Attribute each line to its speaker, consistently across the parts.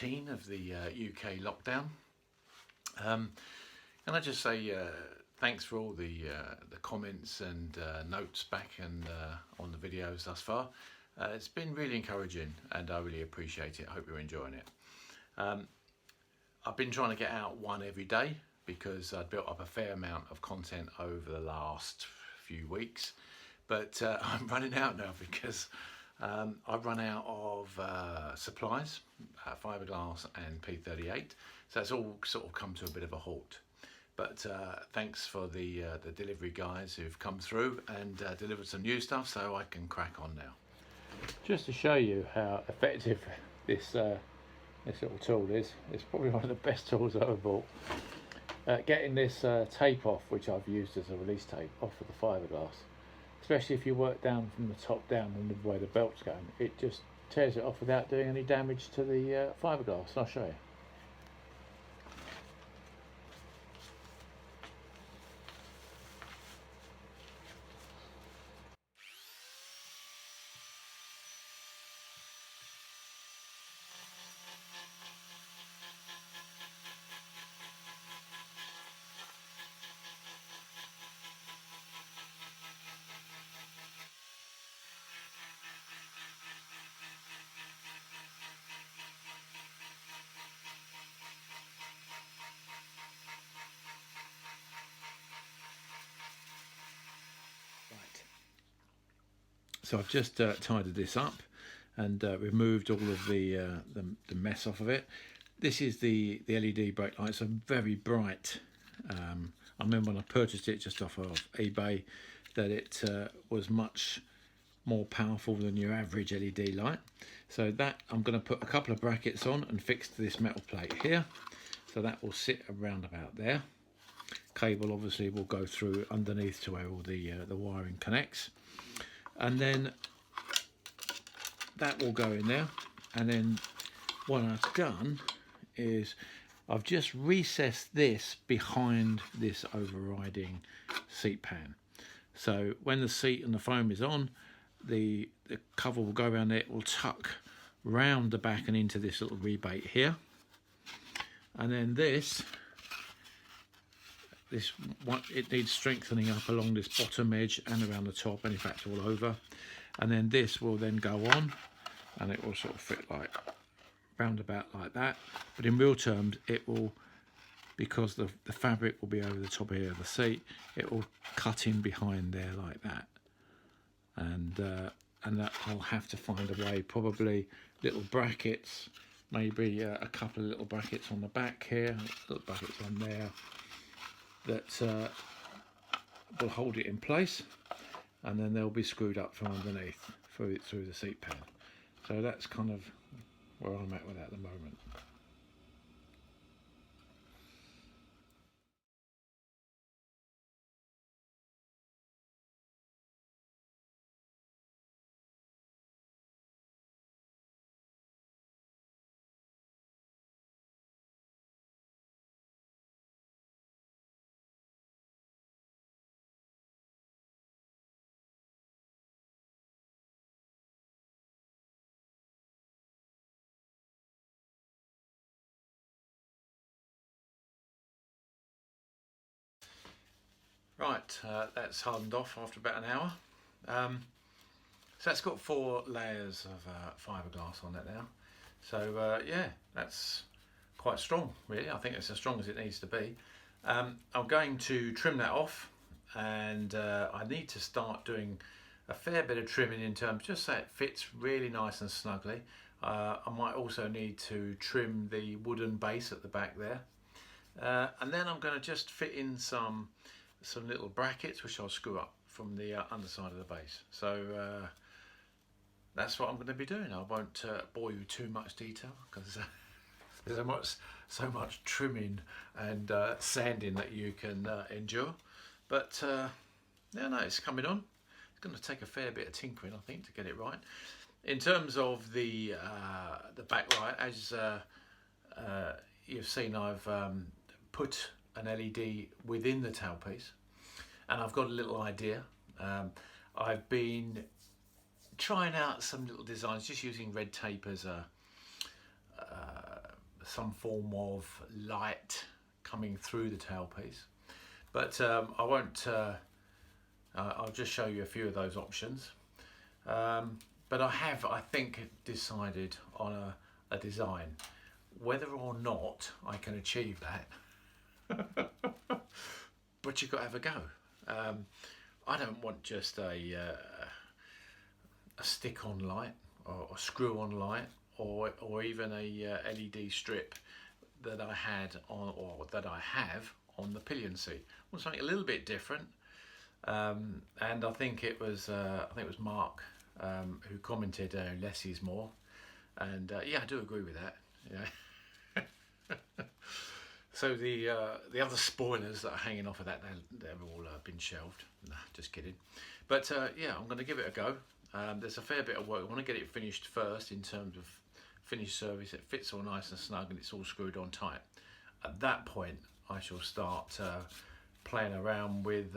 Speaker 1: 19 of the UK lockdown. Can I just say thanks for all the comments and notes back and on the videos thus far. It's been really encouraging and I really appreciate it. I hope you're enjoying it. I've been trying to get out one every day because I'd built up a fair amount of content over the last few weeks, but I'm running out now because I've run out of supplies, fiberglass and P38, so it's all sort of come to a bit of a halt. But thanks for the delivery guys who've come through and delivered some new stuff, so I can crack on now. Just to show you how effective this little tool is, it's probably one of the best tools I've ever bought. Getting this tape off, which I've used as a release tape, off of the fiberglass, especially if you work down from the top down and the way the belt's going, it just tears it off without doing any damage to the fiberglass. I'll show you. So I've just tidied this up and removed all of the mess off of it. This is the LED brake light. It's a very bright. I remember when I purchased it just off of eBay that it was much more powerful than your average LED light. So that I'm going to put a couple of brackets on and fix to this metal plate here. So that will sit around about there. Cable obviously will go through underneath to where all the wiring connects. And then that will go in there, and then what I've done is I've just recessed this behind this overriding seat pan. So when the seat and the foam is on, the cover will go around there, it will tuck round the back and into this little rebate here. And then this one, it needs strengthening up along this bottom edge and around the top, and in fact all over. And then this will then go on and it will sort of fit like round about like that. But in real terms it will, because the fabric will be over the top here of the seat, it will cut in behind there like that. And that I'll have to find a way, probably little brackets, maybe a couple of little brackets on the back here, little brackets on there, that will hold it in place, and then they'll be screwed up from underneath through the seat pan. So that's kind of where I'm at with that at the moment. Right, that's hardened off after about an hour. So that's got 4 layers of fiberglass on it now. So yeah, that's quite strong really. I think it's as strong as it needs to be. I'm going to trim that off, and I need to start doing a fair bit of trimming in terms, just so it fits really nice and snugly. I might also need to trim the wooden base at the back there. And then I'm going to just fit in some little brackets which I'll screw up from the underside of the base. So that's what I'm going to be doing. I won't bore you too much detail because there's so much trimming and sanding that you can endure. But yeah, no, it's coming on. It's going to take a fair bit of tinkering, I think, to get it right. In terms of the backlight, as you've seen, I've put an LED within the tailpiece, and I've got a little idea. I've been trying out some little designs, just using red tape as a some form of light coming through the tailpiece. But I won't, I'll just show you a few of those options. But I think, decided on a design. Whether or not I can achieve that, but you've got to have a go. I don't want just a stick-on light or a screw-on light or even a LED strip that I had on, or that I have on the pillion seat. I want something a little bit different. And I think it was Mark who commented less is more, and yeah, I do agree with that. Yeah. So the other spoilers that are hanging off of that, they've all been shelved. Nah, just kidding. But yeah, I'm going to give it a go. There's a fair bit of work. I want to get it finished first in terms of finished service. It fits all nice and snug and it's all screwed on tight. At that point, I shall start playing around with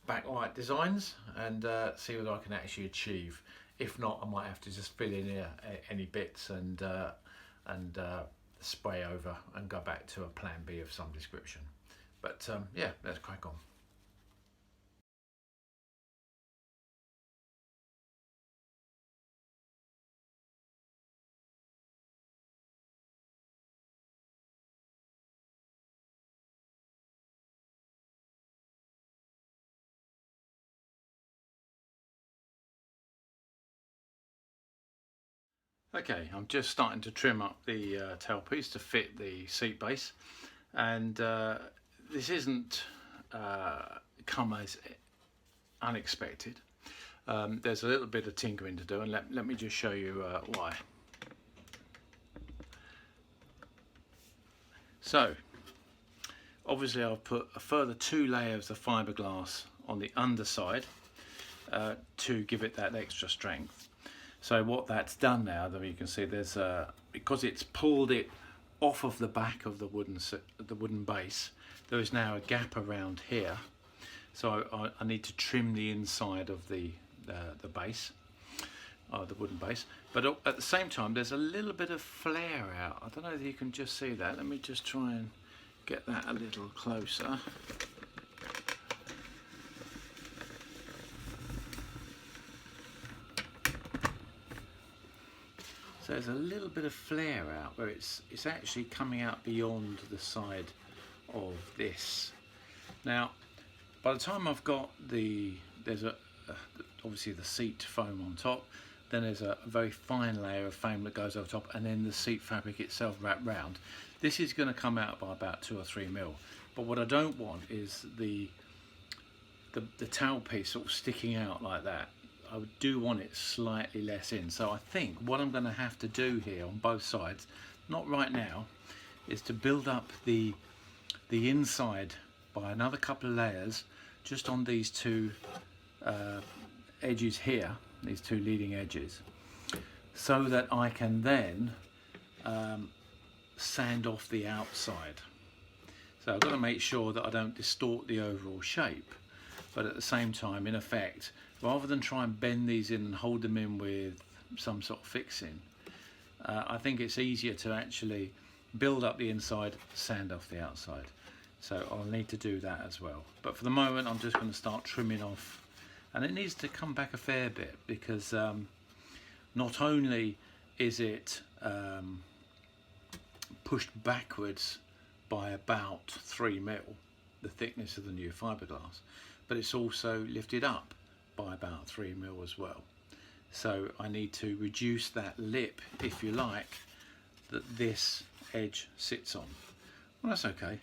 Speaker 1: backlight designs and see what I can actually achieve. If not, I might have to just fill in any bits and spray over and go back to a plan B of some description. But yeah, let's crack on. Okay, I'm just starting to trim up the tailpiece to fit the seat base, and this isn't come as unexpected. There's a little bit of tinkering to do, and let me just show you why. So, obviously I've put a further 2 layers of fiberglass on the underside to give it that extra strength. So what that's done now, though, you can see there's because it's pulled it off of the back of the wooden base, there is now a gap around here. So I need to trim the inside of the base, the wooden base. But at the same time, there's a little bit of flare out. I don't know if you can just see that. Let me just try and get that a little closer. So there's a little bit of flare out where it's actually coming out beyond the side of this. Now, by the time I've got there's obviously the seat foam on top, then there's a very fine layer of foam that goes over top, and then the seat fabric itself wrapped round. This is going to come out by about 2 or 3 mil. But what I don't want is the tailpiece sort of sticking out like that. I do want it slightly less in. So I think what I'm going to have to do here on both sides, not right now, is to build up the inside by another couple of layers just on these 2 edges here, these 2 leading edges, so that I can then sand off the outside. So I've got to make sure that I don't distort the overall shape, but at the same time, in effect, rather than try and bend these in and hold them in with some sort of fixing, I think it's easier to actually build up the inside, sand off the outside. So I'll need to do that as well. But for the moment, I'm just going to start trimming off. And it needs to come back a fair bit, because not only is it pushed backwards by about 3 mil, the thickness of the new fiberglass, but it's also lifted up by about 3 mil as well. So I need to reduce that lip, if you like, that this edge sits on. Well, that's okay.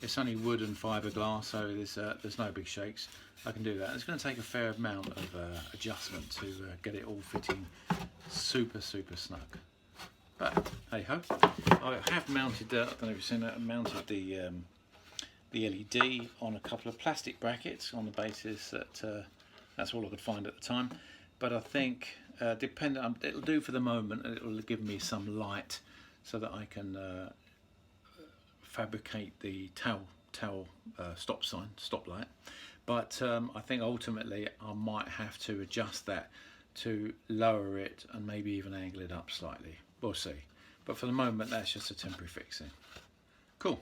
Speaker 1: It's only wood and fiberglass, so there's no big shakes. I can do that. It's going to take a fair amount of adjustment to get it all fitting super snug. But hey ho, I have mounted. I don't know if you've seen that. I mounted the LED on a couple of plastic brackets on the basis that that's all I could find at the time. But I think it'll do for the moment, and it'll give me some light so that I can fabricate the tail stop light. But I think ultimately I might have to adjust that to lower it and maybe even angle it up slightly. We'll see. But for the moment, that's just a temporary fixing. Cool.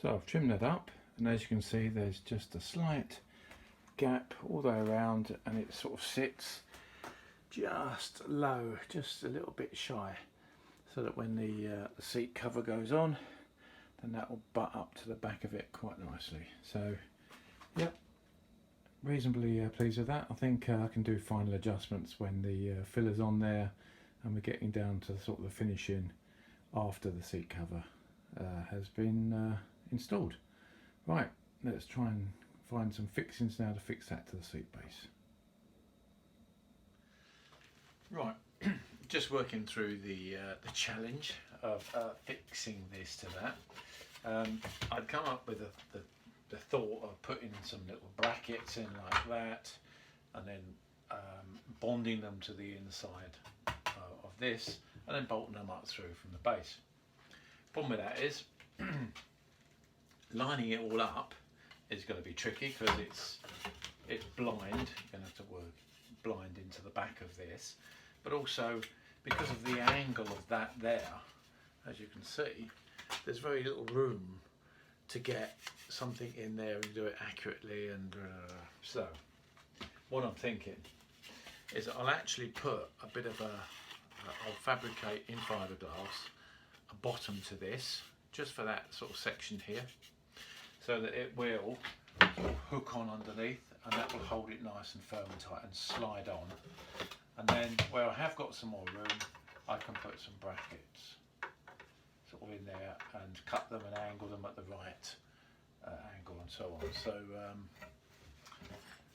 Speaker 1: So I've trimmed that up, and as you can see, there's just a slight gap all the way around, and it sort of sits just low, just a little bit shy, so that when the seat cover goes on, then that will butt up to the back of it quite nicely. So yep, reasonably pleased with that. I think I can do final adjustments when the filler's on there and we're getting down to sort of the finishing after the seat cover has been installed. Right, let's try and find some fixings now to fix that to the seat base. Right, just working through the challenge of fixing this to that. I'd come up with the thought of putting some little brackets in like that, and then bonding them to the inside of this, and then bolting them up through from the base. Problem with that is lining it all up is going to be tricky because it's blind. You're going to have to work blind into the back of this, but also because of the angle of that there, as you can see, there's very little room to get something in there and do it accurately. And so what I'm thinking is I'll actually put a bit of I'll fabricate in fiberglass a bottom to this, just for that sort of section here, so that it will sort of hook on underneath, and that will hold it nice and firm and tight and slide on. And then where I have got some more room, I can put some brackets sort of in there and cut them and angle them at the right angle and so on. So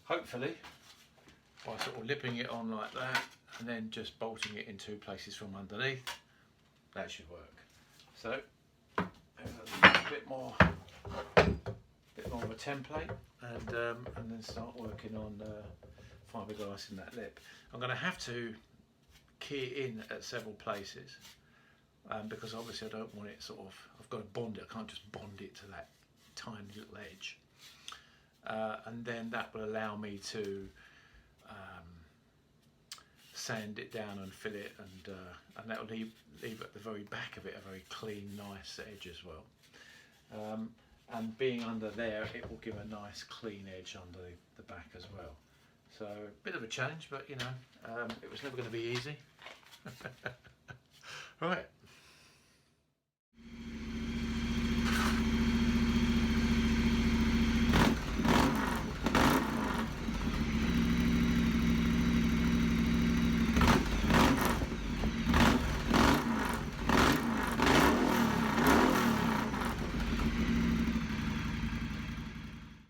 Speaker 1: hopefully by sort of lipping it on like that and then just bolting it in two places from underneath, that should work. So a bit more of a template, and then start working on fiberglass in that lip. I'm going to have to key it in at several places because obviously I don't want it sort of, I've got to bond it, I can't just bond it to that tiny little edge, and then that will allow me to sand it down and fill it, and that will leave at the very back of it a very clean, nice edge as well. And being under there, it will give a nice clean edge under the back as well. So a bit of a challenge, but you know, it was never going to be easy. Right,